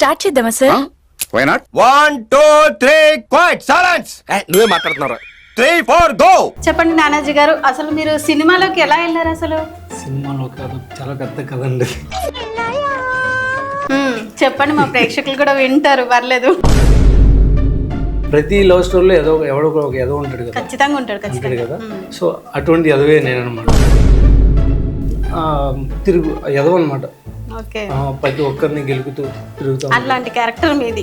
Start చేద్దామా sir? Why not? 1 2 3 quiet silence. నువ్వే మాట్లాడుతున్నారా? 3 4 గో. చెప్పండి నానాజీ గారు, అసలు మీరు సినిమాలోకి ఎలా వెళ్ళారు అసలు? సినిమాలో కాదు, చాలా పెద్ద కథ అండి. చెప్పండి, మా ప్రేక్షకులు కూడా వింటారు, పర్లేదు. ప్రతి లవ్ స్టోరీలో ఎవడో ఒక ఎదవ ఉంటాడు కదా, ఖచ్చితంగా ఉంటాడు ఉంటాడు ఖచ్చితంగా. కదా. సో అటువంటి ఎదవే నేను అనమాట. తిరుగు ఎదవ అనమాట. ఓకే, ప్రతి ఒక్కరిని గెలుకుతూ తిరుగుతాం. అట్లాంటి క్యారెక్టర్ మీది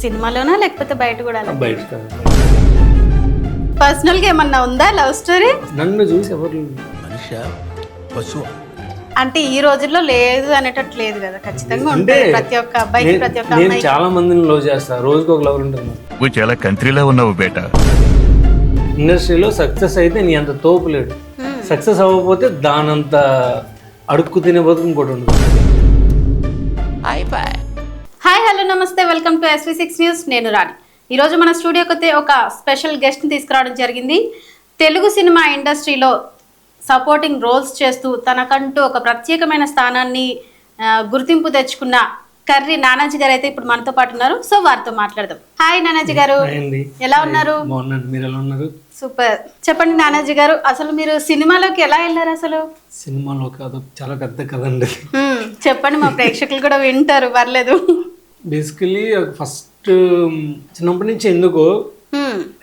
సినిమాలోనా లేకపోతే బయట కూడా? బయట కాదు, పర్సనల్ గా ఏమన్నా ఉందా లవ్ స్టోరీ? నన్ను చూసి ఎవరు అంటే ఈ రోజుల్లో లేదు అనేటట్టు లేదు కదా, ఖచ్చితంగా అంటే ఉంటుంది ప్రతి ఒక్క అబ్బాయికి, ప్రతి ఒక్క నేను అమ్మాయికి. చాలా మందిని లవ్ చేస్తా, రోజుకి ఒక లవర్ ఉంటుంది. నువ్వు చాలా కంట్రీలో ఉన్నావు బేటా. ఇండస్ట్రీలో సక్సెస్ అయితే నీ అంత తోపు లేడు, సక్సెస్ అవ్వకపోతే దానంత అడుక్కు తినే బతుకు ఇంకోటి ఉండదు. హాయ్ హలో నమస్తే, వెల్కమ్ టు SV6 న్యూస్. నేను రాణి. ఈరోజు మన స్టూడియోకి ఒక స్పెషల్ గెస్ట్ని తీసుకురావడం జరిగింది. తెలుగు సినిమా ఇండస్ట్రీలో సపోర్టింగ్ రోల్స్ చేస్తూ తనకంటూ ఒక ప్రత్యేకమైన స్థానాన్ని గుర్తింపు తెచ్చుకున్న కర్రీ నానాజీ గారు అయితే ఇప్పుడు మనతో పాటు ఉన్నారు. సో వారితో మాట్లాడదాం. హాయ్ నానాజీ గారు, ఎలా ఉన్నారు? బాగున్నాను, మీరు ఎలా ఉన్నారు? సూపర్. చెప్పండి నానాజీ గారు, అసలు మీరు సినిమాలోకి ఎలా వెళ్ళారు అసలు? సినిమాలో కాదు, చాలా పెద్ద కథ అండి. చెప్పండి, మా ప్రేక్షకులు కూడా వింటారు, పర్లేదు. బేసికలీ ఫస్ట్ చిన్నప్పటి నుంచి ఎందుకో,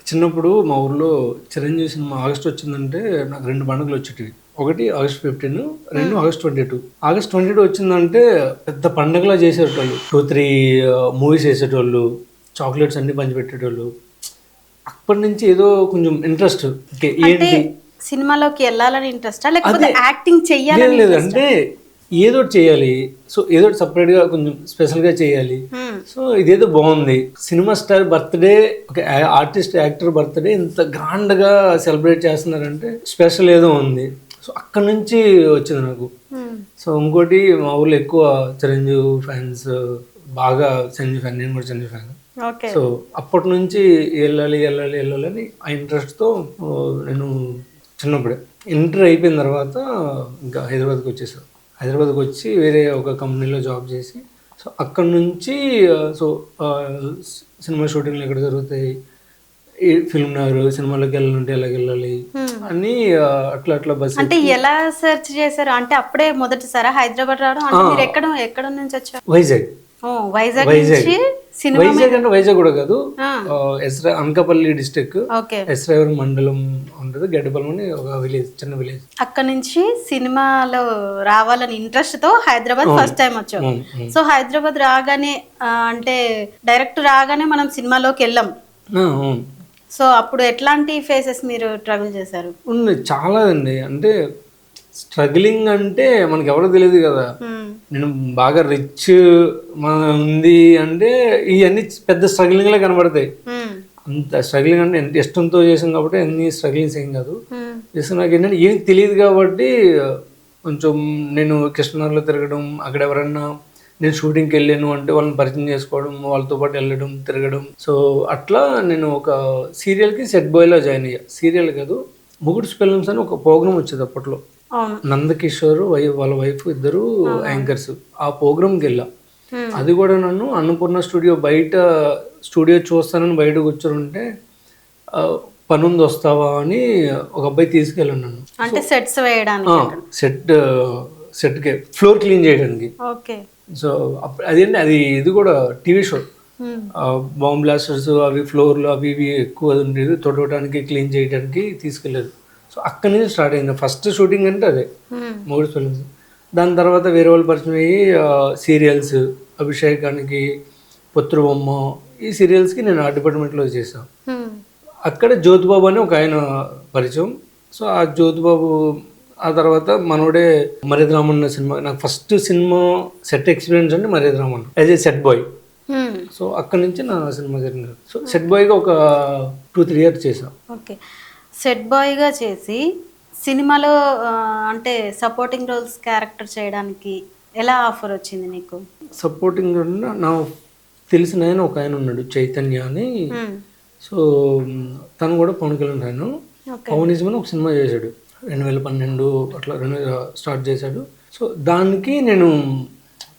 చిన్నప్పుడు మా ఊర్లో చిరంజీవి సినిమా ఆగస్ట్ వచ్చిందంటే నాకు 2 పండుగలు వచ్చేటివి. ఒకటి ఆగస్ట్ 15, 2 ఆగస్ట్ 22. ఆగస్ట్ 22 వచ్చిందంటే పెద్ద పండుగలా చేసేటోళ్ళు. 2-3 మూవీస్ వేసేటోళ్ళు, చాక్లెట్స్ అన్ని పంచిపెట్టేటోళ్ళు. అప్పటి నుంచి ఏదో కొంచెం ఇంట్రెస్ట్. ఏంటి సినిమాలోకి వెళ్ళాలని ఇంట్రెస్టా లేకపోతే యాక్టింగ్ చెయ్యాలని? లేదు, అంటే ఏదో చేయాలి, సో ఏదో సపరేట్ గా కొంచెం స్పెషల్ గా చేయాలి. సో ఇదేదో బాగుంది. సినిమా స్టార్ బర్త్డే, ఒక ఆర్టిస్ట్ యాక్టర్ బర్త్డే ఇంత గ్రాండ్ గా సెలబ్రేట్ చేస్తున్నారంటే స్పెషల్ ఏదో ఉంది. సో అక్కడ నుంచి వచ్చింది నాకు. సో ఇంకోటి, మా ఊర్లో ఎక్కువ చిరంజీవి ఫ్యాన్స్, బాగా చిరంజీవి ఫ్యాన్, నేను కూడా చిరంజీవి ఫ్యాన్. సో అప్పటి నుంచి వెళ్ళాలి వెళ్ళాలి వెళ్ళాలి అని ఆ ఇంట్రెస్ట్తో నేను చిన్నప్పుడే ఇంటర్ అయిపోయిన తర్వాత ఇంకా హైదరాబాద్కి వచ్చేసాను. హైదరాబాద్కి వచ్చి వేరే ఒక కంపెనీలో జాబ్ చేసి, సో అక్కడ నుంచి సో సినిమా షూటింగ్లు ఎక్కడ జరుగుతాయి, ఈ ఫిల్మ్ నగర్, సినిమాలోకి వెళ్ళాలంటే ఎలా వెళ్ళాలి అని అట్లా అట్లా బస్. అంటే ఎలా సెర్చ్ చేశారు? అంటే అప్పుడే మొదటిసారా హైదరాబాద్ రావడం? అంటే మీరు ఎక్కడ నుంచి వచ్చారు? వైజాగ్. వైజాగ్ అంటే వైజాగ్ కూడా కాదు, అనకాపల్లి డిస్ట్రిక్ట్, ఎస్రావరం మండలం ఉంటుంది, గడ్డపల్లి అని ఒక విలేజ్, చిన్న విలేజ్. అక్కడ నుంచి సినిమాలో రావాలని ఇంట్రెస్ట్ తో హైదరాబాద్ ఫస్ట్ టైం వచ్చాం. సో హైదరాబాద్ రాగానే అంటే డైరెక్ట్ రాగానే మనం సినిమాలోకి వెళ్ళాం. సో అప్పుడు ఎట్లాంటి ఫేసెస్ మీరు ట్రగుల్ చేశారు? చాలా అండి. అంటే స్ట్రగ్లింగ్ అంటే మనకి ఎవరో తెలియదు కదా. నేను బాగా రిచ్ ఉంది అంటే ఇవన్నీ పెద్ద స్ట్రగ్లింగ్ లా కనబడతాయి. అంత స్ట్రగ్లింగ్ అంటే ఎంత ఇష్టంతో చేసాం కాబట్టి అన్ని స్ట్రగ్లింగ్స్ ఏం కాదు. జస్ట్ నాకు ఏంటంటే ఏం తెలియదు కాబట్టి కొంచెం నేను కృష్ణనగర్లో తిరగడం, అక్కడ ఎవరన్నా నేను షూటింగ్కి వెళ్ళాను అంటే వాళ్ళని పరిచయం చేసుకోవడం, వాళ్ళతో పాటు వెళ్ళడం, తిరగడం. సో అట్లా నేను ఒక సీరియల్కి సెట్ బాయ్లో జాయిన్ అయ్యా. సీరియల్ కాదు, ముగుడ్స్ ఫిల్మ్స్ అని ఒక ప్రోగ్రామ్ వచ్చేది అప్పట్లో. నందకిషోర్ వాళ్ళ వైఫ్ ఇద్దరు యాంకర్స్. ఆ ప్రోగ్రామ్కి వెళ్ళా. అది కూడా నన్ను అన్నపూర్ణ స్టూడియో బయట స్టూడియో చూస్తానని బయట కూర్చొని పనుంది వస్తావా అని ఒక అబ్బాయి తీసుకెళ్ళాను నన్ను. అంటే సెట్స్ వేయడానికి, సెట్కి ఫ్లోర్ క్లీన్ చేయడానికి. సో అదేంటి, అది ఇది కూడా టీవీ షో. బాంబ్ బ్లాస్టర్స్ అవి ఫ్లోర్లు అవి ఇవి ఎక్కువ ఉండేది, తొడవడానికి క్లీన్ చేయడానికి తీసుకెళ్ళారు. సో అక్కడి నుంచి స్టార్ట్ అయింది ఫస్ట్ షూటింగ్ అంటే అదే, మూడు ఫిల్మ్స్. దాని తర్వాత వేరే వాళ్ళు పరిచయం అయ్యి సీరియల్స్, అభిషేకానికి, పుత్రబొమ్మ, ఈ సీరియల్స్కి నేను ఆర్ట్ డిపార్ట్మెంట్లో చేశాను. అక్కడ జ్యోతిబాబు అని ఒక ఆయన పరిచయం. సో ఆ జ్యోతిబాబు ఆ తర్వాత మనోడే మర్యాద రామన్న సినిమా, నాకు ఫస్ట్ సినిమా సెట్ ఎక్స్పీరియన్స్ అంటే Maryada Ramanna as a set boy. So అక్కడి నుంచి నా సినిమా జరిగింది. సో సెట్ బాయ్గా ఒక 2-3 years చేశాను. ఓకే, సెట్ బాయ్గా చేసి సినిమాలో అంటే సపోర్టింగ్ రోల్స్ క్యారెక్టర్ చేయడానికి ఎలా ఆఫర్ వచ్చింది నీకు? సపోర్టింగ్ నా తెలిసిన ఆయన ఒక ఆయన ఉన్నాడు, చైతన్య అని. సో తను కూడా పవన్ కళ్యాణ్ ఆయన. పవనిజం అని ఒక సినిమా చేశాడు 2012 అట్లా స్టార్ట్ చేశాడు. సో దానికి నేను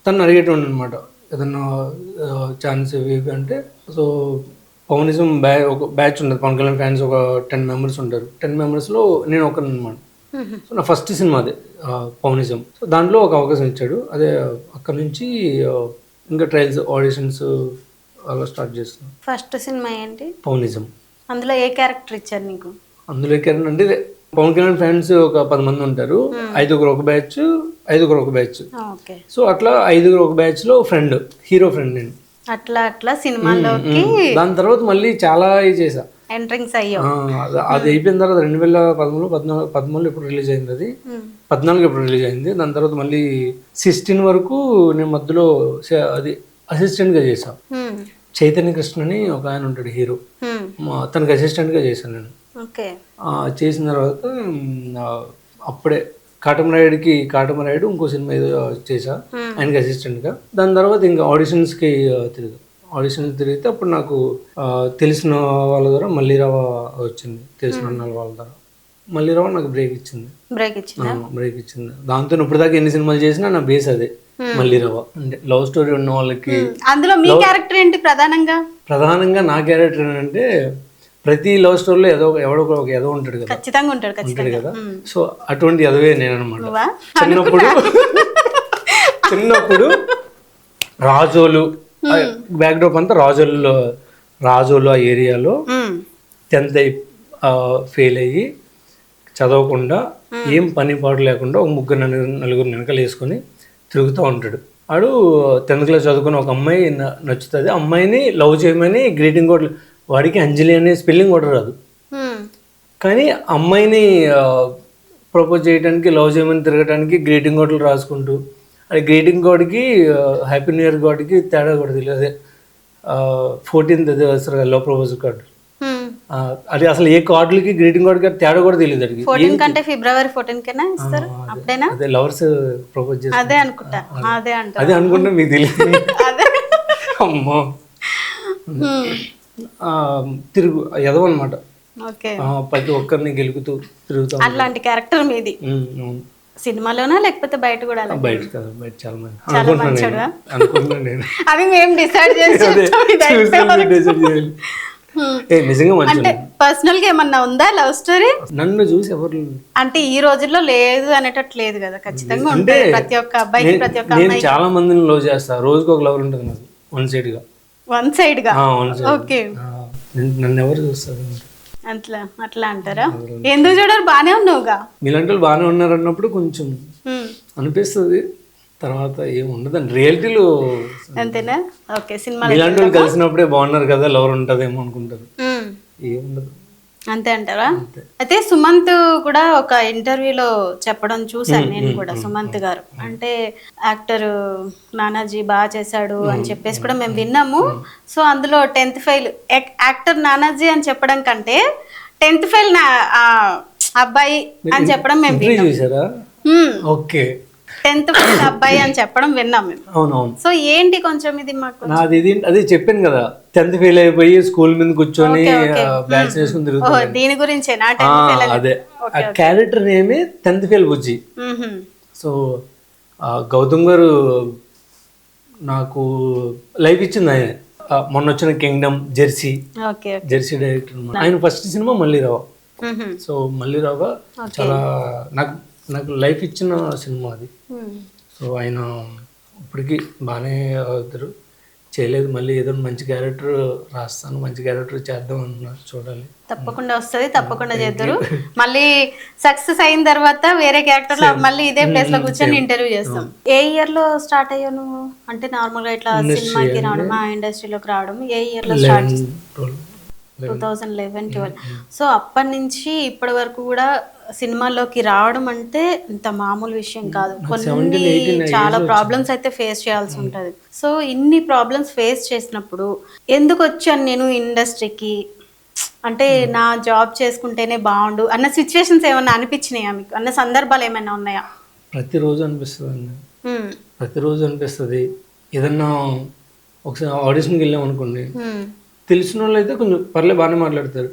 తను అడిగేటువంటి అనమాట ఏదన్నా ఛాన్స్ ఇవి అంటే. సో పవనిజం ఒక బ్యాచ్ ఉంటుంది, పవన్ కళ్యాణ్ ఫ్యాన్స్ ఒక 10 మెంబర్స్ ఉంటారు. 10 మెంబర్స్లో నేను ఒకరిని అనమాట. సో నా ఫస్ట్ సినిమా అదే పవనిజం. సో దాంట్లో ఒక అవకాశం ఇచ్చాడు. అదే అక్కడ నుంచి ఇంకా ట్రయల్స్, ఆడిషన్స్ అలా స్టార్ట్ చేస్తున్నాం. ఫస్ట్ సినిమా ఏంటి? పవనిజం. అందులో ఏ క్యారెక్టర్ ఇచ్చారు నీకు? అందులో క్యారెక్టర్ అంటే పవన్ కళ్యాణ్ ఫ్యాన్స్ ఒక 10 మంది ఉంటారు. 5గురు ఒక బ్యాచ్, 5గురు ఒక బ్యాచ్. ఓకే. సో అట్లా 5గురు ఒక బ్యాచ్ లో ఫ్రెండ్, హీరో ఫ్రెండ్ నేను. అట్లా అట్లా సినిమాలోకి దాని తర్వాత మళ్ళీ చాలా చేసా, ఎంట్రింగ్స్ అయ్యో. అది అయిపోయిన తర్వాత 2013, 14 ఎప్పుడు రిలీజ్ అయింది, అది 14 ఎప్పుడు రిలీజ్ అయింది. దాని తర్వాత మళ్ళీ 16 వరకు నేను మధ్యలో అది అసిస్టెంట్ గా చేసా. చైతన్య కృష్ణ అని ఒక ఆయన ఉంటాడు హీరో, తనకి అసిస్టెంట్ గా చేశాను నేను. చేసిన తర్వాత అప్పుడే కాటమరాయుడు ఇంకో సినిమా ఏదో చేసా ఆయనకి అసిస్టెంట్ గా. దాని తర్వాత ఇంకా ఆడిషన్స్ తిరిగితే అప్పుడు నాకు తెలిసిన వాళ్ళ ద్వారా మల్లీరావ వచ్చింది. తెలిసిన వాళ్ళ ద్వారా మల్లీరావ నాకు బ్రేక్ ఇచ్చింది. దాంతో ఇప్పుడు దాకా ఎన్ని సినిమాలు చేసినా నా బేస్ అదే మల్లీరావ. అంటే లవ్ స్టోరీ ఉన్న వాళ్ళకి. అందులో మీ క్యారెక్టర్ ఏంటి? ప్రధానంగా నా క్యారెక్టర్ ఏంటంటే ప్రతి లవ్ స్టోరీలో ఎవడో ఒక ఎదో ఉంటాడు కదా, ఖచ్చితంగా ఉంటాడు కదా. సో అటువంటి ఎదవే నేను అనమాట. చిన్నప్పుడు రాజోలు బ్యాక్డ్రాప్ అంతా రాజోలు ఆ ఏరియాలో 10th ఫెయిల్ అయ్యి చదవకుండా ఏం పని పాటు లేకుండా ఒక నలుగురు వెనకాల వేసుకొని తిరుగుతూ ఉంటాడు. వాడు 10th క్లాస్ చదువుకుని ఒక అమ్మాయి నచ్చుతుంది. అమ్మాయిని లవ్ చేయమని గ్రీటింగ్ కార్డు, వాడికి అంజలి అనే స్పెల్లింగ్ కూడా రాదు, కానీ అమ్మాయిని ప్రపోజ్ చేయడానికి, లవ్ చేయమని తిరగడానికి గ్రీటింగ్ కార్డులు రాసుకుంటూ, అది గ్రీటింగ్ కార్డుకి హ్యాపీ న్యూ ఇయర్ కార్డుకి తేడా కూడా తెలియదు. అదే 14th అదే వస్తారు కదా లవ్ ప్రపోజల్ కార్డు, అది అసలు ఏ కార్డులకి గ్రీటింగ్ కార్డుకి తేడా కూడా తెలియదు. అడిగి ఫిబ్రవరి 14 అదే లవర్స్ ప్రపోజ్ చేస్తారు, అదే అనుకుంటా మీకు తెలియదు. అమ్మో తిరుగు ఎదవన్నమాట. ప్రతి ఒక్కరిని గెలుకుతూ తిరుగుతాం. అలాంటి క్యారెక్టర్ మీది సినిమాలోనా లేకపోతే బయట కూడా? బయట కదా, బయట చాలా మంది అనుకుంటున్నాను నేను. అది మేము డిసైడ్ నిజంగా మంచి. పర్సనల్ గా ఏమన్నా ఉందా లవ్ స్టోరీ? నన్ను చూసి ఎవరు అంటే ఈ రోజుల్లో లేదు అనేటట్టు లేదు కదా, ఖచ్చితంగా ఉంటాయి ప్రతి ఒక్క అబ్బాయికి, ప్రతి ఒక్క అమ్మాయికి. నేను చాలా మందిని లవ్ చేస్తా, రోజుకి ఒక లవర్ ఉంటుంది నాకు, వన్ సైడ్ గా. ఓకే. నన్ను ఎవరు చూస్తారు అట్లా అంటారా? ఎందుకు చూడరు? బానే ఉన్నావుగా. మీలాంటి వాళ్ళు బాగానే ఉన్నారు అన్నప్పుడు కొంచెం అనిపిస్తుంది, తర్వాత ఏముండదండి రియాలిటీలో. అంతేనా? ఓకే. సినిమా మీలాంటి వాళ్ళు కలిసినప్పుడే బాగున్నారు కదా, లవర్ ఉంటుందేమో అనుకుంటారు, ఏముండదు. అంతే అంటారా? అయితే సుమంత్ కూడా ఒక ఇంటర్వ్యూలో చెప్పడం చూసాను నేను కూడా. సుమంత్ గారు అంటే యాక్టర్ నానాజీ బాగా చేశాడు అని చెప్పేసి కూడా మేము విన్నాము. సో అందులో 10th ఫెయిల్ యాక్టర్ నానాజీ అని చెప్పడం కంటే 10th ఫెయిల్ అబ్బాయి అని చెప్పడం మేము విన్నాం. ఓకే. 10th ఫెయిల్ అబ్బాయి అని చెప్పడం విన్నాం మేము. అవునవును. సో ఏంటి కొంచెం ఇది మాకు? అదే చెప్పాను కదా, 10th ఫెయిల్ అయిపోయి స్కూల్ మీద కూర్చొని బ్యాచ్ చేసుకుని తిరుగుతాను. దీని గురించే అదే ఆ క్యారెక్టర్ నేమే 10th ఫెయిల్ బుజ్జి. సో గౌతమ్ గారు నాకు లైఫ్ ఇచ్చింది ఆయన. మొన్న వచ్చిన కింగ్డమ్, జెర్సీ డైరెక్టర్ ఆయన first cinema Malli Raava. So Malli Raava చాలా నాకు లైఫ్ ఇచ్చిన సినిమా అది. సో ఆయన ఇప్పటికీ బాగానే అవుతారు, చేయలేదు. మళ్ళీ ఏదో మంచి క్యారెక్టర్ రాస్తాను, మంచి క్యారెక్టర్ చేద్దాం అంటున్నారు, చూడాలి. తప్పకుండా వస్తుంది, తప్పకుండా చేద్దరు. మళ్ళీ సక్సెస్ అయిన తర్వాత వేరే క్యారెక్టర్ లో మళ్ళీ ఇదే ప్లేస్ లో కూర్చొని ఇంటర్వ్యూ చేస్తాం. ఏ ఇయర్ లో స్టార్ట్ అయ్యావు నువ్వు? అంటే నార్మల్ గా ఇట్లా సినిమాకి రావడం, ఆ ఇండస్ట్రీలోకి రావడం ఏ ఇయర్ లో స్టార్ట్ చేస్తావు? 2011-12. సో అప్పటి నుంచి ఇప్పటి వరకు కూడా సినిమాల్లోకి రావడం అంటే ఇంత మామూలు విషయం కాదు. కొన్ని చాలా ప్రాబ్లమ్స్ అయితే ఫేస్ చేయాల్సి ఉంటుంది. సో ఇన్ని ప్రాబ్లమ్స్ ఫేస్ చేసినప్పుడు ఎందుకు వచ్చాను నేను ఇండస్ట్రీకి, అంటే నా జాబ్ చేసుకుంటేనే బాగుండు అన్న సిచ్యువేషన్స్ ఏమన్నా అనిపించినాయా మీకు? అన్న సందర్భాలు ఏమైనా ఉన్నాయా? ప్రతిరోజు అనిపిస్తుంది. ఏదన్నా ఒకసారి ఆడిషన్కి వెళ్ళాం అనుకోండి, తెలిసిన వాళ్ళు అయితే కొంచెం పర్లేదు బాగానే మాట్లాడతారు.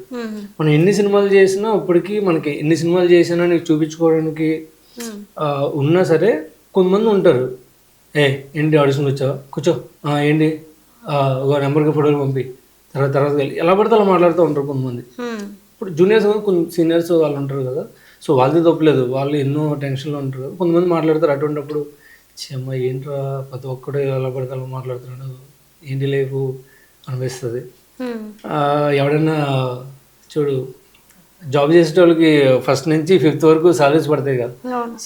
మనం ఎన్ని సినిమాలు చేసినా ఇప్పటికీ మనకి ఎన్ని సినిమాలు చేసినా నీకు చూపించుకోవడానికి ఉన్నా సరే కొంతమంది ఉంటారు ఏంటి ఆడిషన్ వచ్చావా, కూర్చో, ఏంటి ఒక నెంబర్కి ఫోటోలు పంపి, తర్వాత వెళ్ళి ఎలా పడితే అలా మాట్లాడుతూ ఉంటారు కొంతమంది. ఇప్పుడు జూనియర్స్ కొంచెం సీనియర్స్ వాళ్ళు ఉంటారు కదా, సో వాళ్ళది తప్పలేదు, వాళ్ళు ఎన్నో టెన్షన్లో ఉంటారు కదా. కొంతమంది మాట్లాడతారు అటువంటిప్పుడు, చెమ్మ ఏంట్రా ప్రతి ఒక్కడు ఎలా పడితే అలా మాట్లాడుతున్నాడు, ఏంటి లైఫ్ అనిపిస్తుంది. ఎవడన్నా చూడు, జాబ్ చేసే వాళ్ళకి ఫస్ట్ నుంచి 5th వరకు సాలరీస్ పడతాయి కదా,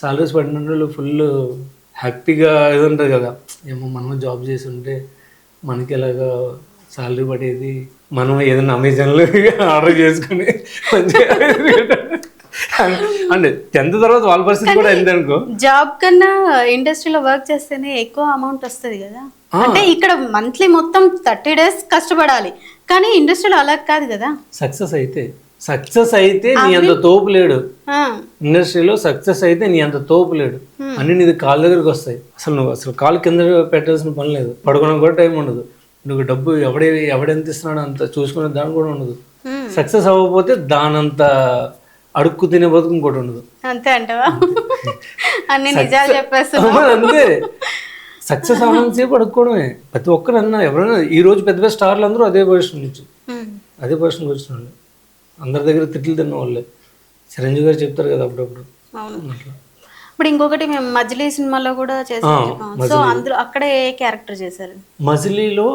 సాలరీస్ పడిన వాళ్ళు ఫుల్ హ్యాపీగా ఇది ఉంటుంది కదా, ఏమో మనం జాబ్ చేసి ఉంటే మనకి ఎలాగా సాలరీ పడేది, మనం ఏదైనా అమెజాన్లో ఆర్డర్ చేసుకుని అంటే 10th తర్వాత వాళ్ళ పరిస్థితి కూడా ఎంత అనుకో. జాబ్ కన్నా ఇండస్ట్రీలో వర్క్ చేస్తేనే ఎక్కువ అమౌంట్ వస్తుంది కదా. అంటే ఇక్కడ మంత్లీ మొత్తం 30 days కష్టపడాలి, కానీ ఇండస్ట్రీలో అలా కాదు కదా. సక్సెస్ అయితే నీ అంత తోపు లేడు ఇండస్ట్రీలో, సక్సెస్ అయితే నీ అంత తోపు లేడు, అన్ని నీది కాళ్ళ దగ్గరికి వస్తాయి. అసలు కాలు కింద పెట్టాల్సిన పని లేదు, పడుకోవడానికి కూడా టైం ఉండదు, నువ్వు డబ్బు ఎవడెంత ఇస్తున్నాడు అంత చూసుకునే దాని కూడా ఉండదు. సక్సెస్ అవ్వకపోతే దానంత అడుక్కు తినే బతుకు ఇంకోటి ఉండదు. అంతే అంటవా? అన్ని నిజాలు చెప్పేస్తా. అంతే, సక్సెస్ అవ్వడంసేపు అడుక్కోవడమే. ప్రతి ఒక్కరు అన్నా ఎవరైనా ఈ రోజు పెద్ద పెద్ద స్టార్లు అందరూ అదే పొజిషన్ నుంచి వచ్చిన వాళ్ళు, అందరి దగ్గర తిట్లు తిన్న వాళ్ళే. చిరంజీవి గారు చెప్తారు కదా అప్పుడప్పుడు. ఇప్పుడు ఇంకొకటి మేము మజిలీ సినిమాలో కూడా చేసాం, సో అందులో అక్కడే ఏ క్యారెక్టర్ చేశారు? మజిలీలో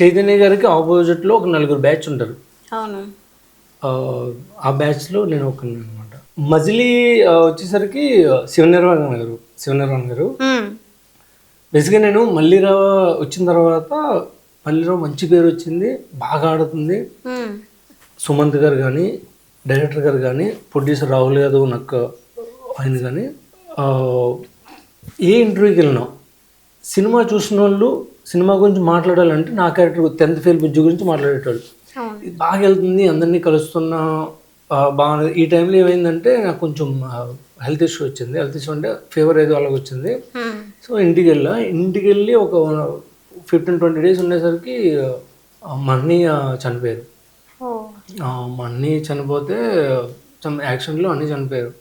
చైతన్య గారికి ఆపోజిట్ లో ఒక 4 బ్యాచ్ ఉంటారు. అవును, ఆ బ్యాచ్ లో నేను ఒకరిని అనమాట. మజిలీ వచ్చేసరికి శివనిర్వాణ గారు బేసిక్గా నేను మల్లీరావు వచ్చిన తర్వాత, మల్లీరావు మంచి పేరు వచ్చింది, బాగా ఆడుతుంది. సుమంత్ గారు కానీ, డైరెక్టర్ గారు కానీ, ప్రొడ్యూసర్ రాహుల్ యాదవ్ నాకు ఆయన కానీ, ఏ ఇంటర్వ్యూకి వెళ్ళినా సినిమా చూసిన వాళ్ళు సినిమా గురించి మాట్లాడాలంటే నా క్యారెక్టర్ 10th ఫెయిల్ బుజ్జి గురించి మాట్లాడేటోళ్ళు. ఇది బాగా వెళ్తుంది, అందరినీ కలుస్తున్నా బాగా. ఈ టైంలో ఏమైందంటే నాకు కొంచెం హెల్త్ ఇష్యూ వచ్చింది. హెల్త్ ఇష్యూ అంటే ఫీవర్ ఏదో అలాగ వచ్చింది. సో ఇంటికి వెళ్ళి ఒక 15-20 days ఉండేసరికి మా అన్నయ్య చనిపోయారు. మా అన్నయ్య చనిపోతే యాక్సిడెంట్లో అన్నీ చనిపోయారు.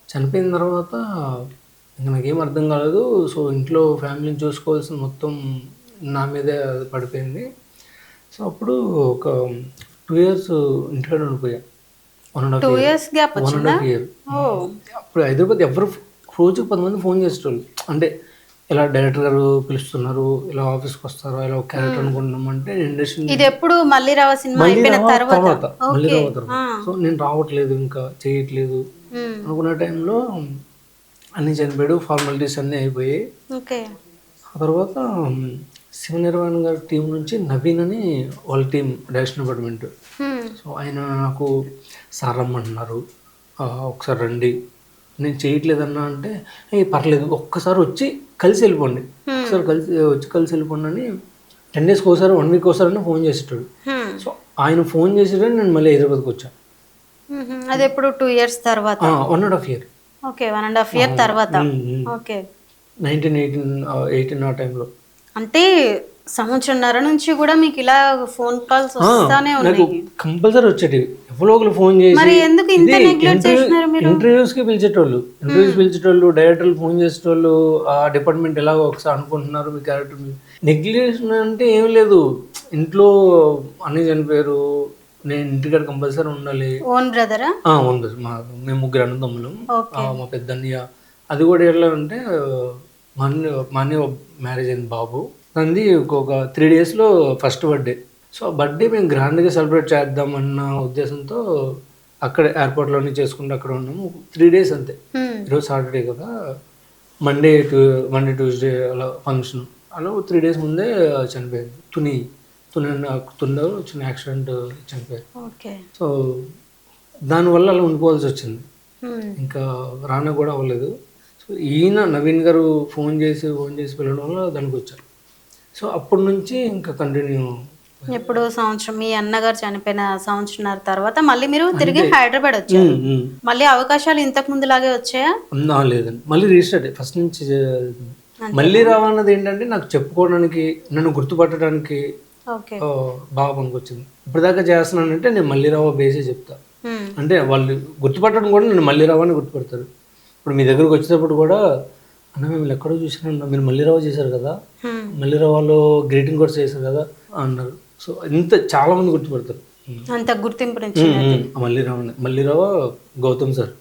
చనిపోయిన తర్వాత ఇంకా నాకేం అర్థం కాలేదు. సో ఇంట్లో ఫ్యామిలీని చూసుకోవాల్సిన మొత్తం నా మీదే పడిపోయింది. సో అప్పుడు ఒక 2 years ఇంటికాడ ఉండిపోయా. 1.5 year. అప్పుడు హైదరాబాద్ ఎవరు రోజుకి 10 మంది ఫోన్ చేసేటోళ్ళు. అంటే ఇలా డైరెక్టర్ గారు పిలుస్తున్నారు, ఇలా ఆఫీస్కి వస్తారు, ఇలా ఒక క్యారెక్టర్ అనుకుంటున్నాం అంటే ఇండస్ట్రీ. ఇది ఎప్పుడు మల్లీరావు సినిమా అయిపోయిన తర్వాత. సో నేను రావట్లేదు, ఇంకా చేయట్లేదు అనుకున్న టైంలో అన్నీ చనిపోయాడు, ఫార్మాలిటీస్ అన్నీ అయిపోయాయి. ఆ తర్వాత శివనిర్వాణ గారి టీం నుంచి నవీన్ అని వాళ్ళ టీం, డైరెక్షన్ డిపార్ట్మెంట్. సో ఆయన నాకు సార్ రమ్మంటున్నారు, ఒకసారి రండి. నేను చేయట్లేదన్నా అంటే పర్లేదు, ఒక్కసారి వచ్చి కలిసి వెళ్ళిపోండి, ఒకసారి కలిసి వెళ్ళిపోండి అని 10 days ఒకసారి 1 week ఒకసారి అని ఫోన్ చేసేటాడు. సో ఆయన ఫోన్ చేసేటప్పుడు నేను మళ్ళీ హైదరాబాద్కి వచ్చాను. అది ఎప్పుడు 2 years తర్వాత? 1.5 year. ఓకే, 1.5 year తర్వాత. ఓకే, 1918 ఆ టైంలో. అంటే సంవత్సరంన్నర నుంచి కూడా మీకు ఇలా ఫోన్ కాల్స్ వస్తానే ఉన్నాయి? కంపల్సరీ వచ్చేటివి, ఎవరో ఒకరు ఫోన్ చేసి. మరి ఎందుకు ఇంత నెగ్లెక్ట్ చేస్తున్నారు మీరు? ఇంటర్వ్యూస్కి పిలిచేటోళ్ళు, డైరెక్టర్లు ఫోన్ చేసేటోళ్ళు, ఆ డిపార్ట్మెంట్ ఎలాగో ఒకసారి అనుకుంటున్నారు మీ క్యారెక్టర్. నెగ్లెక్షన్ అంటే ఏం లేదు, ఇంట్లో అన్నీ చనిపోయారు, నేను ఇంటికాడ కంపల్సరీ ఉండాలి. ఓన్ బ్రదరా? Own brother. మేము 3 అన్నదమ్ములు, మా పెద్ద అన్నయ్య. అది కూడా ఎలా అంటే మా అన్నయ్య మ్యారేజ్ అయింది బాబు, నంది ఒక 3 daysలో ఫస్ట్ బర్త్డే. సో ఆ బర్త్డే మేము గ్రాండ్గా సెలబ్రేట్ చేద్దామన్న ఉద్దేశంతో అక్కడ ఎయిర్పోర్ట్లోనే చేసుకుంటూ అక్కడ ఉన్నాము. 3 days అంతే. ఈరోజు సాటర్డే కదా, మండే ట్యూస్డే అలా ఫంక్షన్. అలా 3 days ముందే చనిపోయింది. తుందో చిన్న యాక్సిడెంట్ చనిపోయారు. సో దానివల్ల అలా ఉండిపోవాల్సి వచ్చింది, ఇంకా రానా కూడా అవ్వలేదు. సో ఈయన నవీన్ గారు ఫోన్ చేసి పిలవడం వల్ల దానికి వచ్చారు. సో అప్పటి నుంచి ఇంకా కంటిన్యూ. ఎప్పుడు సంవత్సరం, మీ అన్నగారు చనిపోయిన సంవత్సరం తర్వాత మళ్ళీ మీరు తిరిగి హైదరాబాద్ వచ్చారు. మళ్ళీ అవకాశాలు ఇంతకు ముందు లాగే వచ్చాయా? లేదండి, మళ్ళీ రీస్టార్ట్ ఫస్ట్ నుంచి. మళ్ళీ రావన్నది ఏంటంటే నాకు చెప్పుకోవడానికి, నన్ను గుర్తుపట్టడానికి బాగా పనికొచ్చింది. ఇప్పటిదాకా చేస్తున్నానంటే నేను మళ్ళీ రావ బేసే చెప్తా. అంటే వాళ్ళు గుర్తుపట్టడం కూడా నేను మళ్ళీ రావని గుర్తుపడతారు. ఇప్పుడు మీ దగ్గరకు వచ్చేటప్పుడు కూడా అన్న మిమ్మల్ని ఎక్కడో చూసినా మీరు మల్లిరావు చేశారు కదా, మల్లిరావులో గ్రీటింగ్ కోర్స్ చేశారు కదా అన్నారు. సో ఇంత చాలా మంది గుర్తుపడతారు. అంత గుర్తింపు మల్లిరావు గౌతమ్ సార్.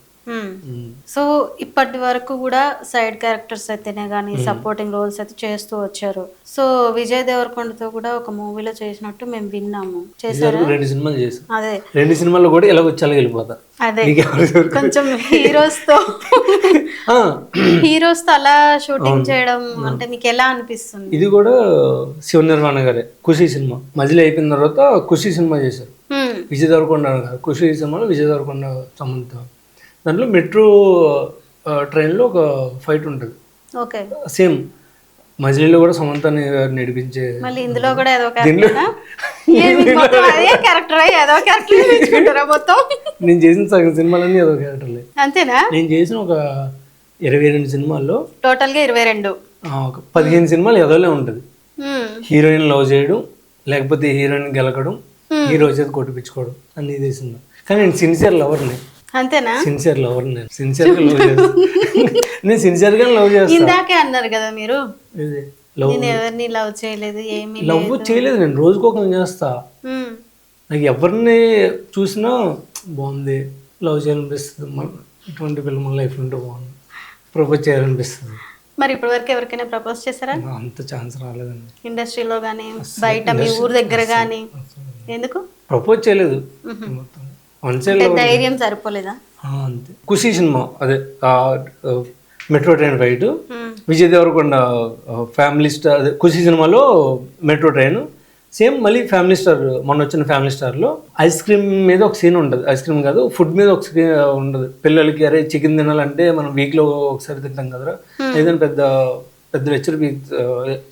సో ఇప్పటి వరకు కూడా సైడ్ క్యారెక్టర్స్ అయితేనే కానీ సపోర్టింగ్ రోల్స్ అయితే చేస్తూ వచ్చారు. సో విజయ్ దేవరకొండతో కూడా ఒక మూవీలో చేసినట్టు మేము విన్నాము. చేశారు 2 సినిమాలు చేశారు. అదే 2 సినిమాల్లో కూడా ఎలా వచ్చాలో వెళ్ళిపోతా. అదే కొంచెం హీరోస్ తో అలా షూటింగ్ చేయడం అంటే మీకు ఎలా అనిపిస్తుంది? ఇది కూడా శివ నిర్మాణ గారే ఖుషి సినిమా మధ్యలో అయిపోయిన తర్వాత ఖుషి సినిమా చేశారు. విజయ్ దేవరకొండ ఖుషి సినిమాలో విజయ్ దేవరకొండ సంబంధం. దాంట్లో మెట్రో ట్రైన్లో ఒక ఫైట్ ఉంటుంది. ఓకే, సేమ్ మజిలీలో కూడా సమంతాన్ని నడిపించే. మళ్ళీ ఇందులో కూడా ఏదో క్యారెక్టర్ మొత్తం నేను చేసిన సగం సినిమాలన్నీ ఏదో క్యారెక్టర్లే. అంతేనా? నేను చేసిన ఒక 22 సినిమాల్లో టోటల్ గా 22 ఒక 15 సినిమాలు ఎదోలే ఉంటుంది. హీరోయిన్ లవ్ చేయడం, లేకపోతే హీరోయిన్ గెలకడం, హీరో చేతి కొట్టిపించుకోవడం అన్ని చేసింది. కానీ నేను సిన్సియర్ లవర్ని. అంతేనా? Sincere lover. నేను సిన్సియర్ గా లవ్ చేస్తాను. నేను సిన్సియర్ గా లవ్ చేస్తాను. ఇందాకే అన్నారు కదా మీరు నేను ఎవరిని లవ్ చేయలేదు, ఏమీ లవ్ చేయలేదు. నేను రోజుకొకరు చేస్తా. నాకు ఎవరిని చూసినా బాగుంది, లవ్ చేయాలనిపిస్తుంది. ఇటువంటి పిల్లలు మన లైఫ్ ఉంటే బాగుంది, ప్రపోజ్ చేయాలనిపిస్తుంది. మరి ఇప్పటి వరకు ఎవరికైనా ప్రపోజ్ చేశారా? అంత ఛాన్స్ రాలేదండి. ఇండస్ట్రీలో గానీ బయట మీ ఊరు దగ్గర గానీ? ఎందుకు ప్రపోజ్ చేయలేదు? ధైర్యం సరిపోలేదా? అంతే. ఖుషి సినిమా అదే metro train fight, Vijay Deverakonda family star. అదే ఖుషి సినిమాలో మెట్రో ట్రైన్. సేమ్ మళ్ళీ ఫ్యామిలీ స్టార్, మొన్న వచ్చిన ఫ్యామిలీ స్టార్లో ఐస్ క్రీమ్ మీద ఒక సీన్ ఉంటుంది. ఐస్ క్రీమ్ కాదు, ఫుడ్ మీద ఒక సీన్ ఉండదు. పిల్లలకి అరే చికెన్ తినాలంటే మనం వీక్లో ఒకసారి తింటాం కదరా, ఏదైనా పెద్ద పెద్ద లెక్చర్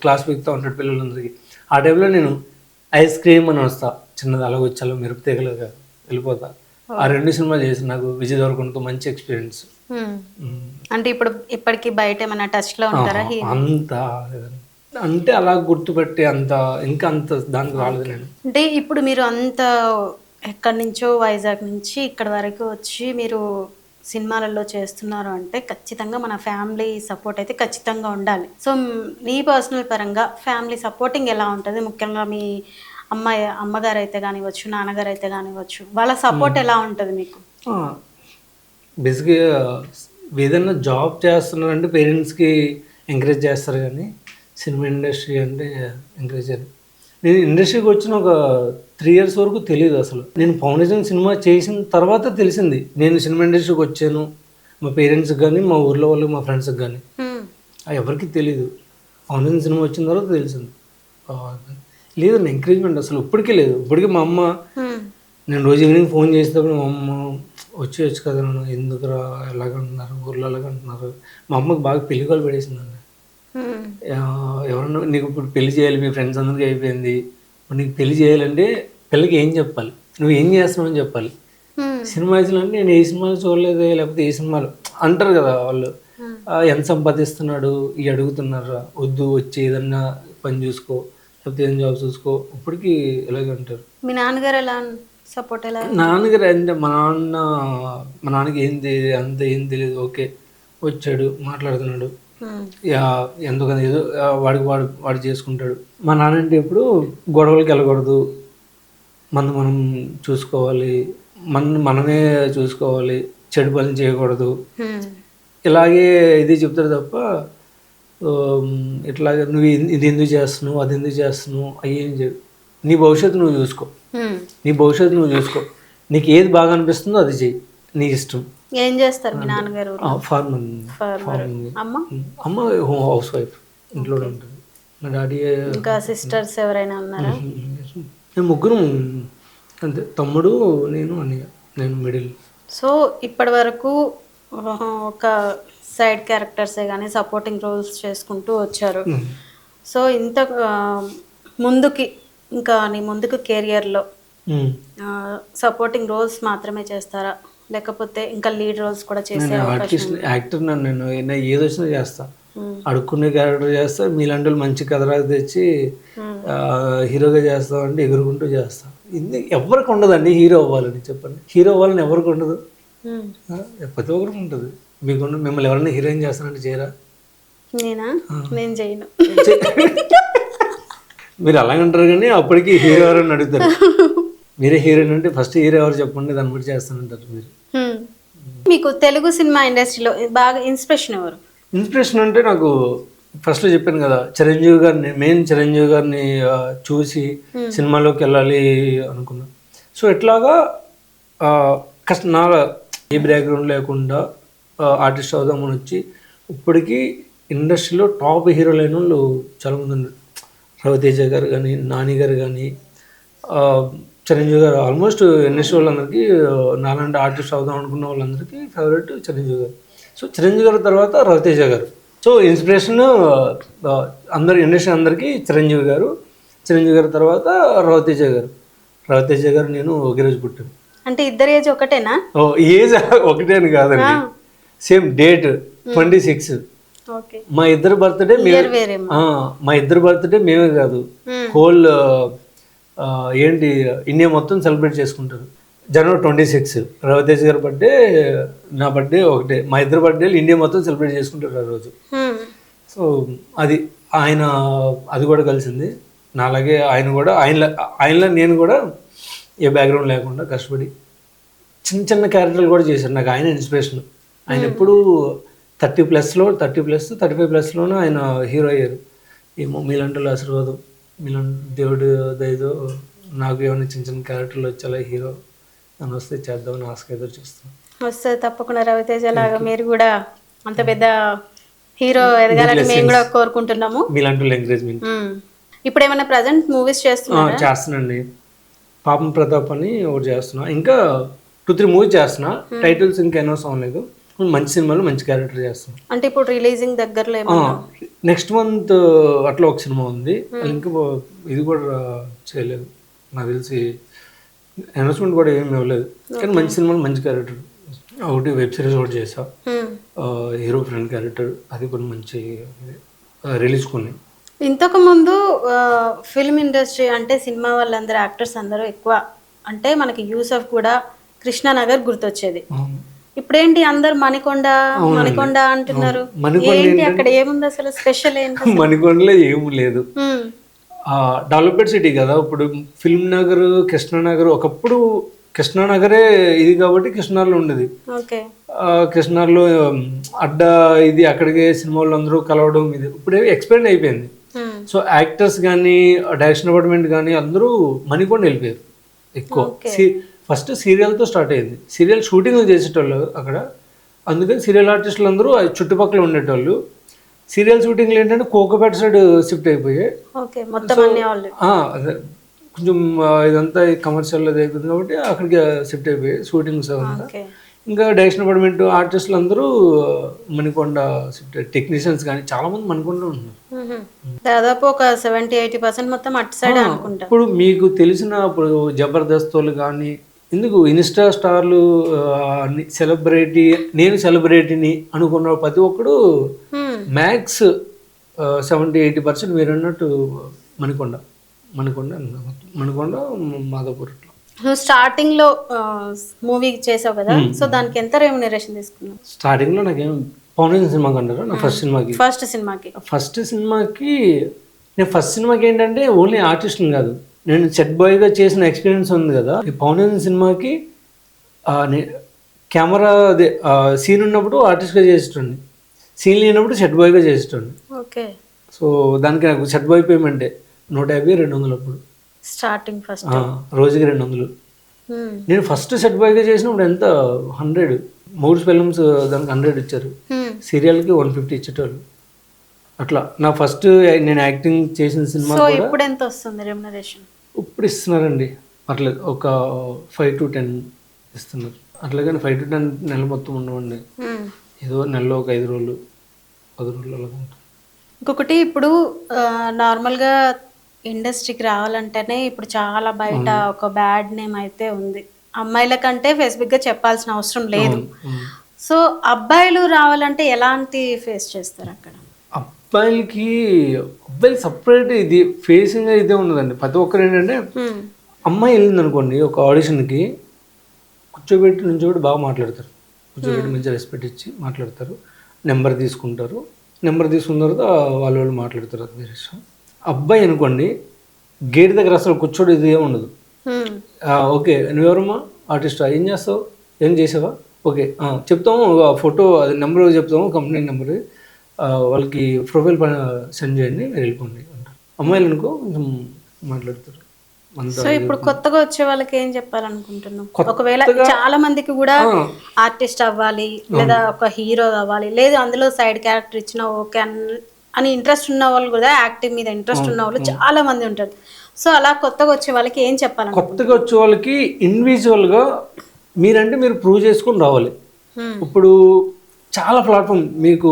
క్లాస్ పీకుతూ ఉంటాడు పిల్లలందరికీ. ఆ టైంలో నేను ఐస్ క్రీమ్ అని వస్తా, చిన్నది అలాగొచ్చాలో మెరుపు తెగలుగా వెళ్ళిపోతా. ఆ 2 సినిమాలు చేసి నాకు విజయ్ దేవరకొండతో మంచి ఎక్స్పీరియన్స్. అంటే ఇప్పటికి బయట ఏమైనా టచ్ లో ఉంటారా? అంత అంటే అలా గుర్తుపెట్టి అంత ఇంకా అంత దానికి రాలేదు నేను. అంటే ఇప్పుడు మీరు అంత ఎక్కడి నుంచో వైజాగ్ నుంచి ఇక్కడ వరకు వచ్చి మీరు సినిమాలలో చేస్తున్నారు అంటే ఖచ్చితంగా మన ఫ్యామిలీ సపోర్ట్ అయితే ఖచ్చితంగా ఉండాలి. సో మీ పర్సనల్ పరంగా ఫ్యామిలీ సపోర్టింగ్ ఎలా ఉంటుంది? ముఖ్యంగా మీ అమ్మగారు అయితే కానివ్వచ్చు, నాన్నగారు అయితే కానివ్వచ్చు, వాళ్ళ సపోర్ట్ ఎలా ఉంటుంది మీకు? బేసిక్గా ఏదైనా జాబ్ చేస్తున్నారంటే పేరెంట్స్కి ఎంకరేజ్ చేస్తారు, కానీ సినిమా ఇండస్ట్రీ అంటే ఎంకరేజ్ చేయరు. నేను ఇండస్ట్రీకి వచ్చిన ఒక 3 years వరకు తెలియదు అసలు. నేను ఫౌండేషన్ సినిమా చేసిన తర్వాత తెలిసింది నేను సినిమా ఇండస్ట్రీకి వచ్చాను. మా పేరెంట్స్కి కానీ, మా ఊర్లో వాళ్ళకి, మా ఫ్రెండ్స్కి కానీ ఎవరికి తెలీదు. ఫౌండేషన్ సినిమా వచ్చిన తర్వాత తెలిసింది. లేదండి ఎంకరేజ్మెంట్ అసలు ఇప్పటికీ లేదు. ఇప్పటికీ మా అమ్మ, నేను రోజు ఈవినింగ్ ఫోన్ చేసేటప్పుడు మా అమ్మ వచ్చేయచ్చు కదా, నన్ను ఎందుకురా ఎలాగంటున్నారు, ఊర్లో ఎలాగంటున్నారు. మా అమ్మకి బాగా పెళ్లికాలు పడేసిందండి. ఎవరన్నా నీకు ఇప్పుడు పెళ్లి చేయాలి, మీ ఫ్రెండ్స్ అందరికీ అయిపోయింది, నీకు పెళ్లి చేయాలంటే పిల్లకి ఏం చెప్పాలి, నువ్వు ఏం చేస్తున్నావు అని చెప్పాలి. సినిమా అంటే నేను ఏ సినిమాలు చూడలేదు, లేకపోతే ఏ సినిమాలు అంటారు కదా వాళ్ళు, ఎంత సంపాదిస్తున్నాడు ఈ అడుగుతున్నారా, వద్దు వచ్చి ఏదన్నా పని చూసుకో, లేకపోతే ఏం జాబ్ చూసుకో. ఇప్పటికీ ఎలాగంటారు. మీ నాన్నగారు ఎలా సపోర్ట్? ఎలా నాన్నగారు అంటే మా నాన్నకి అంత ఏం తెలియదు. ఓకే వచ్చాడు, మాట్లాడుతున్నాడు, ఎందుకని ఏదో వాడు చేసుకుంటాడు. మా నాన్న అంటే ఇప్పుడు గొడవలకి వెళ్ళకూడదు, మనం చూసుకోవాలి, మనమే చూసుకోవాలి, చెడు పని చేయకూడదు, ఇలాగే ఇది చెప్తారు తప్ప ఇట్లాగే నువ్వు ఇది ఎందుకు చేస్తున్నావు, అది ఎందుకు చేస్తున్నావు, అవి ఏం చేయవు. నీ భవిష్యత్తు నువ్వు చూసుకో, నీకు ఏది బాగా అనిపిస్తుందో అది చెయ్యి, నీ ఇష్టం. ఏం చేస్తారు మీ నాన్నగారు? ఫార్మర్. అమ్మ హౌస్ వైఫ్, ఇంట్లో ఉంటుంది. మా డాడీ. ఇంకా సిస్టర్స్ ఎవరైనా ఉన్నారా? మేము ముగ్గురు అంతే, తమ్ముడు, నేను, అన్నయ్య, నేను మిడిల్. సో ఇప్పటి వరకు ఒక సైడ్ క్యారెక్టర్సే కానీ సపోర్టింగ్ రోల్స్ చేసుకుంటూ వచ్చారు. సో ఇంత ముందుకి ఇంకా నీ ముందుకు కెరియర్లో సపోర్టింగ్ రోల్స్ మాత్రమే చేస్తారా, లేకపోతే ఇంకా లీడ్ రోల్స్ కూడా చేసే ఆర్టిస్ట్ యాక్టర్? నేను ఏది వచ్చినా చేస్తా, అడుక్కునే క్యారెక్టర్ చేస్తా. మీలాంటి వాళ్ళు మంచి కథ రాక తెచ్చి హీరోగా చేస్తాం అంటే ఎగురుకుంటూ చేస్తా. ఎవరికి ఉండదండి హీరో అవ్వాలని, చెప్పండి. హీరో అవ్వాలని ఎవరికి ఉండదు, ప్రతి ఒక్కరికి ఉంటుంది. మిమ్మల్ని ఎవరైనా హీరోయిన్ చేస్తానంటే చేయరా? నేను చేయను. మీరు అలాగే అంటారు కానీ అప్పటికి హీరో ఎవరని అడుగుతారు. మీరే హీరోయిన్ అంటే ఫస్ట్ హీరో ఎవరు చెప్పండి, దాన్ని బట్టి చేస్తానంటారు మీరు. మీకు తెలుగు సినిమా ఇండస్ట్రీలో బాగా ఇన్స్పిరేషన్ ఎవరు? ఇన్స్పిరేషన్ అంటే నాకు ఫస్ట్లో చెప్పాను కదా, చిరంజీవి గారిని, మెయిన్ చిరంజీవి గారిని చూసి సినిమాలోకి వెళ్ళాలి అనుకున్నా. సో ఎట్లాగా నా ఏ బ్యాక్గ్రౌండ్ లేకుండా ఆర్టిస్ట్ అవుదామని వచ్చి ఇప్పటికీ ఇండస్ట్రీలో టాప్ హీరోలు అయిన వాళ్ళు చాలామంది ఉన్నారు. రవితేజ గారు కానీ, నాని గారు కానీ, చిరంజీవి గారు. ఆల్మోస్ట్ ఇండస్ట్రీ వాళ్ళందరికీ, నాలాంటి ఆర్టిస్ట్ అవుదాం అనుకున్న వాళ్ళందరికీ ఫేవరెట్ చిరంజీవి గారు. సో చిరంజీవి గారి తర్వాత రవితేజ గారు. సో ఇన్స్పిరేషన్ అందరు ఇండస్ట్రీ అందరికీ చిరంజీవి గారు. చిరంజీవి గారి తర్వాత రవితేజ గారు. రవితేజ గారు నేను ఒకే రోజు పుట్టాను. అంటే ఇద్దరు ఏజ్ ఒకటేనా? ఏజ్ ఒకటే అని కాదండి, సేమ్ డేట్ 26. మా ఇద్దరు బర్త్డే మా ఇద్దరు బర్త్డే మేమే కాదు, హోల్ ఏంటి ఇండియా మొత్తం సెలబ్రేట్ చేసుకుంటారు. జనవరి 26 రవితేజ గారి బర్త్డే, నా బర్త్డే ఒకటే. మా ఇద్దరు బర్త్డేలు ఇండియా మొత్తం సెలబ్రేట్ చేసుకుంటారు ఆ రోజు. సో అది ఆయన, అది కూడా కలిసింది నాలాగే. ఆయన కూడా ఆయనలో నేను కూడా ఏ బ్యాక్గ్రౌండ్ లేకుండా కష్టపడి చిన్న చిన్న క్యారెక్టర్లు కూడా చేశారు. నాకు ఆయన ఇన్స్పిరేషన్. ఆయన ఎప్పుడు 35+లోనే ఆయన హీరో అయ్యారు. ఏమో మీలాంటి ఆశీర్వాదం, మీలాంటి దేవుడు దయతో నాకు ఏమైనా చిన్న చిన్న క్యారెక్టర్లు వచ్చేలా హీరో అని వస్తే చేద్దామని ఆశగా ఎదురు చూస్తాను. వస్తే తప్పకుండా రవితేజ లాగా మీరు కూడా అంత పెద్ద హీరో ఎదగాలని మేము కూడా కోరుకుంటున్నాము. మీలాంటి ఎంకరేజ్మెంట్. ఇప్పుడు ఏమైనా ప్రజెంట్ మూవీస్ చేస్తున్నాండి. పాపం ప్రతాప్ అని ఒకటి చేస్తున్నా, ఇంకా 2-3 మూవీస్ చేస్తున్నా. టైటిల్స్ ఇంకా అనౌన్స్ అవ్వలేదు. మంచి సినిమాలు మంచి క్యారెక్టర్ చేస్తున్నాం. అంటే ఇప్పుడు రిలీజింగ్ దగ్గరలో నెక్స్ట్ మంత్ అట్లా ఒక సినిమా ఉంది. ఇంకా ఇది కూడా చేయలేదు, నాకు తెలిసి అనౌన్స్మెంట్ కూడా ఏమి ఇవ్వలేదు. కానీ మంచి సినిమాలు మంచి క్యారెక్టర్. ఒకటి వెబ్ సిరీస్ కూడా చేసా, హీరో ఫ్రెండ్ క్యారెక్టర్. అది కూడా మంచి రిలీజ్ కొన్ని. ఇంతకు ముందు ఫిల్మ్ ఇండస్ట్రీ అంటే సినిమా వాళ్ళందరూ యాక్టర్స్ అందరూ ఎక్కువ అంటే మనకి యూసఫ్ కూడా కృష్ణానగర్ గుర్తొచ్చేది. ఇప్పుడేంటి అందరు మణికొండ అంటున్నారు. ఏంటి అక్కడ ఏముంది అసలు స్పెషల్ ఏంటి? మణికొండలో ఏమి లేదు, డెవలప్డ్ సిటీ కదా. ఇప్పుడు ఫిల్మ్ నగర్, కృష్ణానగర్. ఒకప్పుడు కృష్ణానగరే ఇది కాబట్టి కృష్ణాలో ఉండేది. కృష్ణాలో అడ్డా ఇది అక్కడికే సినిమా వాళ్ళు అందరూ కలవడం ఇది. ఇప్పుడు ఎక్స్పెండ్ అయిపోయింది. సో యాక్టర్స్ కానీ, డైరెక్షన్ డిపార్ట్మెంట్ కానీ అందరూ మణికొండ వెళ్ళిపోయారు ఎక్కువ. ఫస్ట్ సీరియల్తో స్టార్ట్ అయింది. సీరియల్ షూటింగ్లు చేసేటోళ్ళు అక్కడ, అందుకని సీరియల్ ఆర్టిస్టులు అందరూ చుట్టుపక్కల ఉండేటోళ్ళు. సీరియల్ షూటింగ్లు ఏంటంటే కోకోపేట సైడ్ షిఫ్ట్ అయిపోయాయి. అదే కొంచెం ఇదంతా కమర్షియల్ అది అయిపోయింది కాబట్టి అక్కడికి షిఫ్ట్ అయిపోయాయి షూటింగ్స్ అంతా. ఇంకా డైరెక్షన్ డిపార్ట్మెంట్ ఆర్టిస్టులు అందరూ మణికొండ షిఫ్ట్ అయ్యారు. టెక్నీషియన్స్ కానీ చాలా మంది మణికొండ ఉన్నారు. దాదాపు ఒక 70-80% మొత్తం అటు సైడ్ అనుకుంటా. ఇప్పుడు మీకు తెలిసిన ఇప్పుడు జబర్దస్త్ వాళ్ళు కానీ, ఎందుకు ఇన్స్టా స్టార్లు, సెలబ్రిటీ, నేను సెలబ్రిటీని అనుకున్న ప్రతి ఒక్కడు మ్యాక్స్ 70-80% మీరు అన్నట్టు మణికొండ మాధవపూర్. నువ్వు స్టార్టింగ్ లో మూవీ చేసావు కదా, సో దానికి ఎంత రెమ్యునరేషన్ తీసుకున్నావు? స్టార్టింగ్ లో నాకేం పవన్ సినిమాకి అంటారు. నా ఫస్ట్ సినిమాకి ఏంటంటే ఓన్లీ ఆర్టిస్ట్ కాదు, నేను సెట్ బాయ్గా చేసిన ఎక్స్పీరియన్స్ ఉంది కదా. ఈ పవన్ సినిమాకి కెమెరా అదే సీన్ ఉన్నప్పుడు ఆర్టిస్ట్గా చేసేటండి, సీన్ లేనప్పుడు సెట్ బాయ్గా చేసేటండి. ఓకే. సో దానికి నాకు సెట్ బాయ్ పేమెంటే 150-200 అప్పుడు స్టార్టింగ్. ఫస్ట్ రోజుకి 200. నేను ఫస్ట్ సెట్ బాయ్గా చేసినప్పుడు ఎంత 100. 3 ఫిల్మ్స్ దానికి 100 ఇచ్చారు. సీరియల్కి 150 ఇచ్చేటోళ్ళు. అట్లా నా ఫస్ట్ నేను యాక్టింగ్ చేసిన సినిమా. ఇప్పుడు ఎంత వస్తుంది రెమ్యునరేషన్? ఇప్పుడు ఇస్తున్నారండి అట్లా ఒక 5-10 ఇస్తున్నారు. అట్లాగని 5-10 నెల మొత్తం ఉండవండి, ఏదో నెలలో ఒక 5 రోజులు 10 రోజులు అలాగా ఉంటుంది. ఇంకొకటి, ఇప్పుడు నార్మల్గా ఇండస్ట్రీకి రావాలంటేనే ఇప్పుడు చాలా బయట ఒక బ్యాడ్ నేమ్ అయితే ఉంది. అమ్మాయిల కంటే ఫేస్బుక్గా చెప్పాల్సిన అవసరం లేదు. సో అబ్బాయిలు రావాలంటే ఎలాంటి ఫేస్ చేస్తారు అక్కడ? అబ్బాయిలు సపరేట్ ఇది ఫేసింగ్ ఇదే ఉన్నదండి. ప్రతి ఒక్కరు ఏంటంటే అమ్మాయి వెళ్ళింది అనుకోండి ఒక ఆడిషన్కి, కూర్చోబెట్టి నుంచి కూడా బాగా మాట్లాడతారు. కూర్చోబెట్టి మంచి రెస్పెక్ట్ ఇచ్చి మాట్లాడతారు, నెంబర్ తీసుకుంటారు, నెంబర్ తీసుకున్న తర్వాత వాళ్ళు మాట్లాడతారు, అది వేరే విషయం. అబ్బాయి అనుకోండి గేట్ దగ్గర అసలు కూర్చోడు, ఇది ఏమి ఉండదు. ఓకే నువ్వెవరమ్మా, ఆర్టిస్టా, ఏం చేస్తావు, ఏం చేసావా, ఓకే చెప్తాము, ఫోటో అది నెంబర్ చెప్తాము, కంపెనీ నెంబర్, వాళ్ళకి ప్రొఫైల్ పైన సెండ్ చేయండి, మీరు వెళ్ళిపోండి అంటారు. అమ్మాయిలు అనుకో కొంచెం మాట్లాడతారు. సో ఇప్పుడు కొత్తగా వచ్చే వాళ్ళకి ఏం చెప్పాలనుకుంటున్నాం? ఒకవేళ చాలా మందికి కూడా ఆర్టిస్ట్ అవ్వాలి లేదా ఒక హీరో అవ్వాలి, లేదు అందులో సైడ్ క్యారెక్టర్ ఇచ్చినా ఓకే అని ఇంట్రెస్ట్ ఉన్న వాళ్ళు కూడా, యాక్టింగ్ మీద ఇంట్రెస్ట్ ఉన్న వాళ్ళు చాలా మంది ఉంటారు. సో అలా కొత్తగా వచ్చే వాళ్ళకి ఏం చెప్పాలి? కొత్తగా వచ్చే వాళ్ళకి ఇండివిజువల్గా మీరంటే మీరు ప్రూవ్ చేసుకొని రావాలి. ఇప్పుడు చాలా ప్లాట్ఫామ్ మీకు,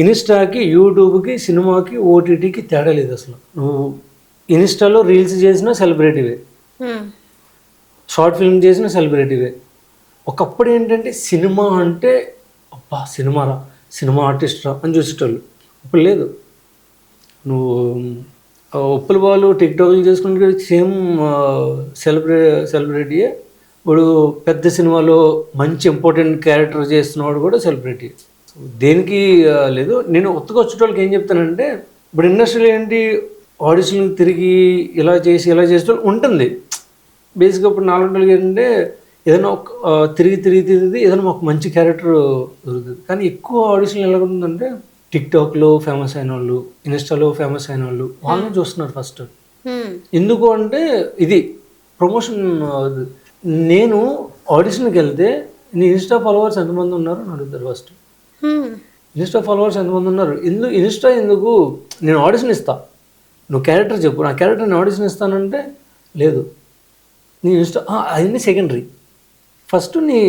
ఇన్స్టాకి, యూట్యూబ్కి, సినిమాకి, ఓటీటీకి తేడా లేదు అసలు. నువ్వు ఇన్స్టాలో రీల్స్ చేసిన సెలబ్రిటీవే, షార్ట్ ఫిల్మ్ చేసిన సెలబ్రిటీవే. ఒకప్పుడు ఏంటంటే సినిమా అంటే అబ్బా సినిమారా, సినిమా ఆర్టిస్ట్రా అని చూసేటోళ్ళు. ఇప్పుడు లేదు. నువ్వు ఉప్పుల బాలు టిక్టాక్లు చేసుకుంటే సేమ్ సెలబ్రిటీయే. ఇప్పుడు పెద్ద సినిమాలో మంచి ఇంపార్టెంట్ క్యారెక్టర్ చేస్తున్నవాడు కూడా సెలబ్రిటీ. దేనికి లేదు. నేను కొత్తగా వచ్చేటోళ్ళకి ఏం చెప్తానంటే, ఇప్పుడు ఇండస్ట్రీలో ఏంటి ఆడిషన్లు తిరిగి ఇలా చేసి ఉంటుంది. బేసిక్గా ఇప్పుడు నాలుగు ఏంటంటే ఏదైనా ఒక తిరిగి ఏదైనా ఒక మంచి క్యారెక్టర్ దొరుకుతుంది. కానీ ఎక్కువ ఆడిషన్లు ఎలా ఉంటుందంటే టిక్టాక్లో ఫేమస్ అయిన వాళ్ళు, ఇన్స్టాలో ఫేమస్ అయిన వాళ్ళు, వాళ్ళని చూస్తున్నారు ఫస్ట్. ఎందుకు అంటే ఇది ప్రమోషన్. నేను ఆడిషన్కి వెళ్తే నీ ఇన్స్టా ఫాలోవర్స్ ఎంతమంది ఉన్నారు అని అడుగుతారు ఫస్ట్. ఇన్స్టా ఫాలోవర్స్ ఎంతమంది ఉన్నారు, ఇన్స్టా ఎందుకు, నేను ఆడిషన్ ఇస్తా, నువ్వు క్యారెక్టర్ చెప్పు, నా క్యారెక్టర్ నేను ఆడిషన్ ఇస్తానంటే లేదు, నీ ఇన్స్టా అవన్నీ సెకండరీ. ఫస్ట్ నీ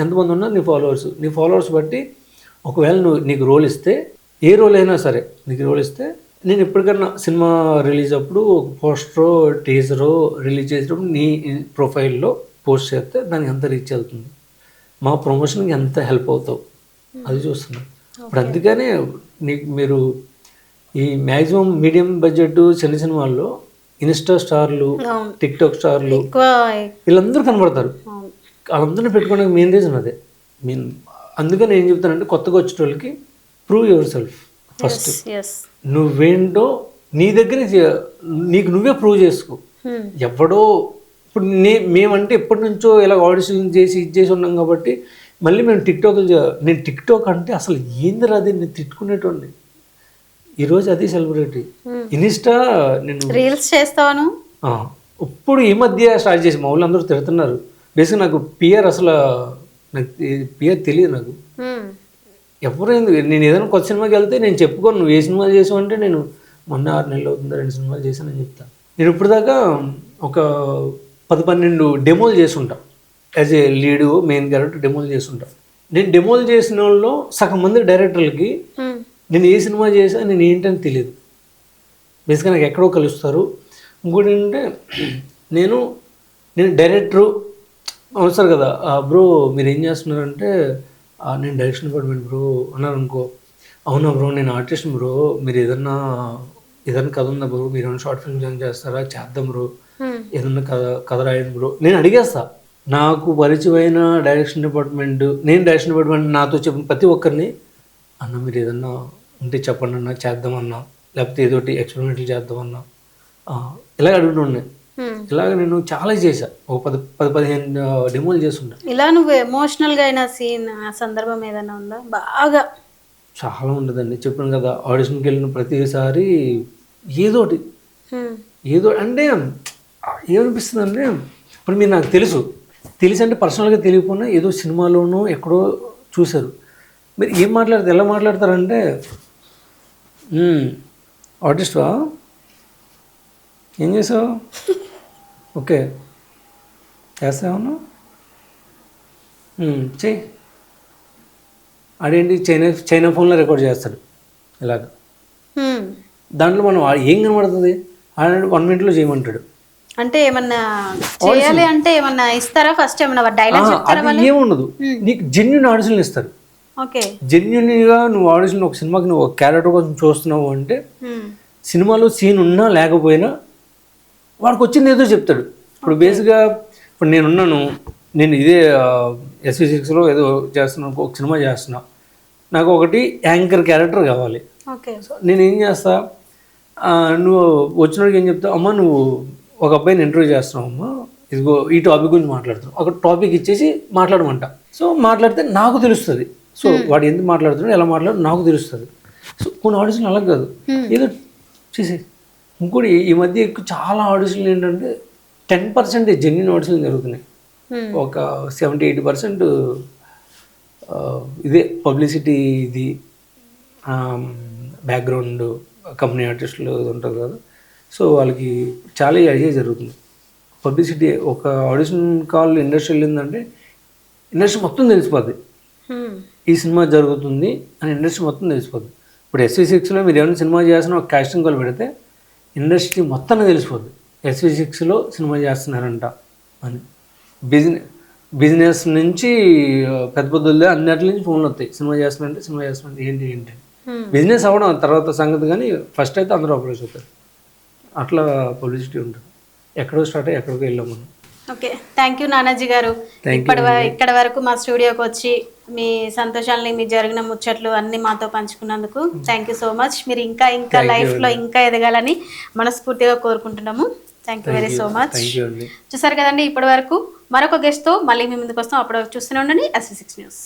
ఎంతమంది ఉన్నారు నీ ఫాలోవర్స్ బట్టి, ఒకవేళ నీకు రోల్ ఇస్తే, ఏ రోల్ అయినా సరే నీకు రోల్ ఇస్తే, నేను ఎప్పటికన్నా సినిమా రిలీజ్ అప్పుడు ఒక పోస్టరో టీజరో రిలీజ్ చేసేటప్పుడు నీ ప్రొఫైల్లో పోస్ట్ చేస్తే దానికి ఎంత రీచ్ అవుతుంది, మా ప్రమోషన్కి ఎంత హెల్ప్ అవుతావు, అది చూస్తున్నాను. ఇప్పుడు అందుకనే మీరు ఈ మ్యాక్సిమం మీడియం బడ్జెట్ చిన్న సినిమాల్లో ఇన్స్టా స్టార్లు, టిక్టాక్ స్టార్లు వీళ్ళందరూ కనబడతారు. వాళ్ళందరినీ పెట్టుకోవడానికి మెయిన్ రీజన్ అదే. అందుకని ఏం చెప్తానంటే కొత్తగా వచ్చేటోళ్ళకి ప్రూవ్ యువర్ సెల్ఫ్ ఫస్ట్. నువ్వేంటో నీ దగ్గర నీకు నువ్వే ప్రూవ్ చేసుకో. ఎవడో ఇప్పుడు మేమంటే ఎప్పటి నుంచో ఇలా ఆడిషన్ చేసి ఉన్నాం కాబట్టి మళ్ళీ మేము నేను టిక్టాక్ అంటే అసలు ఏందిరా అది, నేను తిట్టుకునేటోండి. ఈరోజు అది సెలబ్రిటీ. ఇన్స్టా నేను రీల్స్ చేస్తాను. ఇప్పుడు ఈ మధ్య స్టార్ట్ చేసి మా వాళ్ళు అందరూ తిడుతున్నారు. బేసిక్గా నాకు పిఆర్ అసలు నాకు పిఆర్ తెలియదు. నాకు ఎవరైంది, నేను ఏదైనా కొత్త సినిమాకి వెళ్తే నేను చెప్పుకోను, నువ్వు ఏ సినిమా చేసావు అంటే నేను మొన్న 6 నెలలు అవుతుందా 2 సినిమాలు చేశానని చెప్తాను. నేను ఇప్పుడు దాకా ఒక 10-12 డెమోలు చేసుంటా. As a lead main character డెమోలు చేసుంటా. నేను డెమోలు చేసిన వాళ్ళు సగం మంది డైరెక్టర్లకి నేను ఏ సినిమా చేసా నేను ఏంటని తెలియదు. బేసిక్గా నాకు ఎక్కడో కలుస్తారు. ఇంకోటి ఏంటంటే నేను డైరెక్టరు వస్తారు కదా, బ్రో మీరు ఏం చేస్తున్నారంటే నేను డైరెక్షన్ డిపార్ట్మెంట్ బ్రో అన్నారు అనుకో, అవునా బ్రో నేను ఆర్టిస్ట్ బ్రో, మీరు ఏదన్నా కథ ఉందా బ్రో, మీరు ఏమైనా షార్ట్ ఫిల్మ్ జాయిన్ చేస్తారా, చేద్దాం బ్రో, ఏదన్నా కథ రాయండి బ్రో, నేను అడిగేస్తా. నాకు పరిచయమైన డైరెక్షన్ డిపార్ట్మెంట్ నాతో చెప్పిన ప్రతి ఒక్కరిని, అన్న మీరు ఏదన్నా ఉంటే చెప్పండి అన్న, చేద్దామన్నా, లేకపోతే ఏదోటి ఎక్స్పెరిమెంట్లు చేద్దామన్నా, ఇలాగ అడుగుతుండే. ఇలాగ నేను చాలా చేశా, ఒక 10-15 డెమోలు చేస్తుంటా. ఇలా నువ్వు ఎమోషనల్గా అయిన సీన్ సందర్భం ఏదైనా ఉందా? బాగా చాలా ఉండదండి. చెప్పాను కదా, ఆడిషన్కి వెళ్ళిన ప్రతిసారి ఏదో అంటే ఏమనిపిస్తుంది అంటే, ఇప్పుడు మీరు నాకు తెలుసు అంటే పర్సనల్గా తెలియకుండా ఏదో సినిమాలోనో ఎక్కడో చూశారు, మీరు ఏం ఎలా మాట్లాడతారంటే ఆర్టిస్ట్వా, ఏం చేసావు, ఓకే చేస్తావును చెయ్యి, ఆడేంటి చైనా ఫోన్లో రికార్డ్ చేస్తాడు ఇలాగ. దాంట్లో మనం ఏం కనబడుతుంది, ఆడ 1 minute చేయమంటాడు. అంటే ఏమన్నా చేయాలి అంటే ఏమన్నా ఇస్తారా ఫస్ట్, ఏమన్నా డైలాగ్ చెప్తారా? ఏముండదు, నీకు జెన్యున్ ఆడిషన్లు ఇస్తారు. ఓకే, జెన్యున్గా నువ్వు ఆడిషన్ ఒక సినిమాకి నువ్వు ఒక క్యారెక్టర్ కోసం చూస్తున్నావు అంటే సినిమాలో సీన్ ఉన్నా లేకపోయినా వాడికి వచ్చింది ఏదో చెప్తాడు. ఇప్పుడు బేసిక్గా ఇప్పుడు నేను ఇదే SV6లో ఏదో చేస్తున్నాను, ఒక సినిమా చేస్తున్నా, నాకు ఒకటి యాంకర్ క్యారెక్టర్ కావాలి. ఓకే. సో నేను ఏం చేస్తా, నువ్వు వచ్చినోడికి ఏం చెప్తావు, అమ్మ నువ్వు ఒక అబ్బాయిని ఇంటర్వ్యూ చేస్తున్నావు అమ్మా, ఇదిగో ఈ టాపిక్ గురించి మాట్లాడుతున్నావు, ఒక టాపిక్ ఇచ్చేసి మాట్లాడమంట. సో మాట్లాడితే నాకు తెలుస్తుంది, సో వాడు ఎందుకు మాట్లాడుతున్నాడు, ఎలా మాట్లాడు నాకు తెలుస్తుంది. సో కొన్ని ఆడిషన్లు అలా కాదు, ఏదో చేసే. ఇంకోటి ఈ మధ్య ఎక్కువ చాలా ఆడిషన్లు ఏంటంటే 10% జెన్యున్ ఆడిషన్లు జరుగుతున్నాయి, ఒక 70-80% ఇదే పబ్లిసిటీ, ఇది బ్యాక్గ్రౌండ్ కంపెనీ ఆర్టిస్టులు ఉంటుంది కదా, సో వాళ్ళకి చాలా అదే జరుగుతుంది పబ్లిసిటీ. ఒక ఆడిషన్ కాల్ ఇండస్ట్రీ వెళ్ళిందంటే ఇండస్ట్రీ మొత్తం తెలిసిపోద్ది, ఈ సినిమా జరుగుతుంది అని ఇండస్ట్రీ మొత్తం తెలిసిపోద్ది. ఇప్పుడు SV6లో మీరు ఏమైనా సినిమా చేసిన ఒక కాస్టింగ్ కాల్ పెడితే ఇండస్ట్రీ మొత్తాన్ని తెలిసిపోద్ది, SV6లో సినిమా చేస్తున్నారంట అని. బిజినెస్ నుంచి పెద్ద పెద్దలే అన్నిటి నుంచి ఫోన్లు వస్తాయి, సినిమా చేస్తున్నారంటే ఏంటి బిజినెస్ అవ్వడం తర్వాత సంగతి, కానీ ఫస్ట్ అయితే అందరూ అప్రోచ్ అవుతారు. అట్లా పబ్లిసిటీ ఉంటుంది, ఎక్కడో స్టార్ట్ అయ్యి ఎక్కడికో వెళ్ళాం మనం. ఓకే, థ్యాంక్ యూ నానాజీ గారు. ఇక్కడ వరకు మా స్టూడియోకి వచ్చి మీ సంతోషాలని, మీ జరిగిన ముచ్చట్లు అన్ని మాతో పంచుకున్నందుకు థ్యాంక్ యూ సో మచ్. మీరు ఇంకా లైఫ్లో ఇంకా ఎదగాలని మనస్ఫూర్తిగా కోరుకుంటున్నాము. Thank you very so much. చూసారు కదండి, ఇప్పటి వరకు మరొక గెస్ట్తో మళ్ళీ మీ ముందుకు వస్తాం. అప్పటి వరకు చూస్తూనే ఉండండి SV6 న్యూస్.